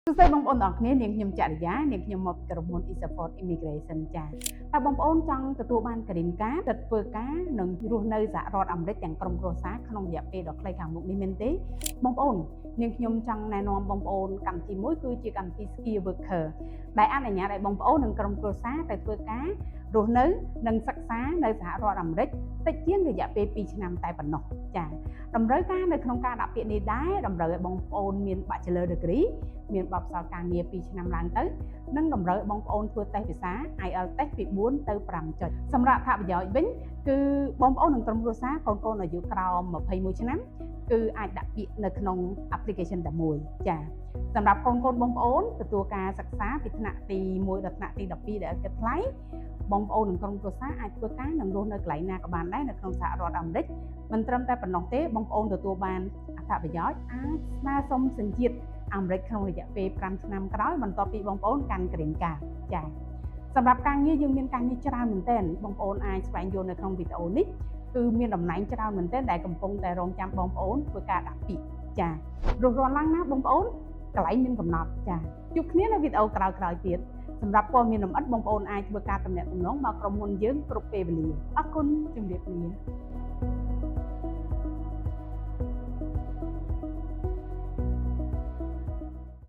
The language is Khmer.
សួស្តីបងប្អូនទាំងអស់គ្នានាងខ្ញុំចរិយានាងខ្ញុំមកពីក្រុមហ៊ុន eSupport Immigration ចា៎តើបងប្អូនចង់ទទួលបាន Green Card ទៅធ្វើការនិងរស់នៅសហរដ្ឋអាមេរិកទាំងក្រុមគ្រួសារក្នុងរយៈពេលដ៏ខ្លីខាងមុខនេះមែនទេបងប្អូននាងខ្ញុំចង់ណែនាំបងប្អូនកម្មវិធីមួយគឺជាកម្មវិធី Skill Worker ដែលអនុញ្ញាតឲ្យបងប្អូននិងក្រុមគ្រួសារទៅធ្វើការរស់នៅនិងសិក្សានៅសហរដ្ឋអាមេរិកតិចជាងរយៈពេល2ឆ្នាំតែប៉ុណ្ណោះចា៎តម្រូវការនៅក្នុងការដាក់ពាក្យនេះដែរតម្រូវឲ្យបងប្អូនមាន Bachelor Degree មានបទពិសោធន៍ការងារ2ឆ្នាំឡើងទៅនិងតម្រូវឲ្យបងប្អូនធ្វើតេស្តភាសា IELTS តេស្តពី4ទៅ5ចុចសម្រាប់អត្ថប្រយោជន៍វិញគឺបងប្អូននិងក្រុមគ្រួសារកូនៗអាយុក្រោម21ឆ្នាំគឺអាចដាក់ពាក្យនៅក្នុង application តែមួយចា៎សម្រាប់កូនបងប្អូនទទួលការសិក្សាពីថ្នាក់ទី1ដល់ថ្នាក់ទី12ដែលគិតថ្លៃបងប្អូននិងក្រុមគ្រួសារអាចធ្វើការនិងរស់នៅកន្លែងណាក៏បានដែរនៅក្នុងសហរដ្ឋអាមេរិកមិនត្រឹមតែប៉ុណ្ណោះទេបងប្អូនទទួលបានអត្ថប្រយោជន៍អាចស្នើសុំសញ្ជាតិអាមេរិកក្នុងរយៈពេល5ឆ្នាំក្រោយបន្ទាប់ពីបងប្អូនកាន់ Green Card ចា៎សម្រាប់ការងារយើងមានការងារច្រើនមែនទែនបងប្អូនអាចស្វែងយល់នៅក្នុងវីដេអូនេះគឺមានតំណែងច្រើនមែនទែនដែលកំពុងតែរងចាំបងប្អូនធ្វើការដាក់ពាក្យចា៎រស់រាន់ឡើងណាបងប្អូនកន្លែងមានកំណត់ចា៎ជួបគ្នានៅវីដេអូក្រោយៗទៀតសម្រាប់ព័ត៌មានលម្អិតបងប្អូនអាចធ្វើការទំនាក់ទំនងមកក្រុមហ៊ុនយើងគ្រប់ពេលវេលាអរគុណជម្រាបលា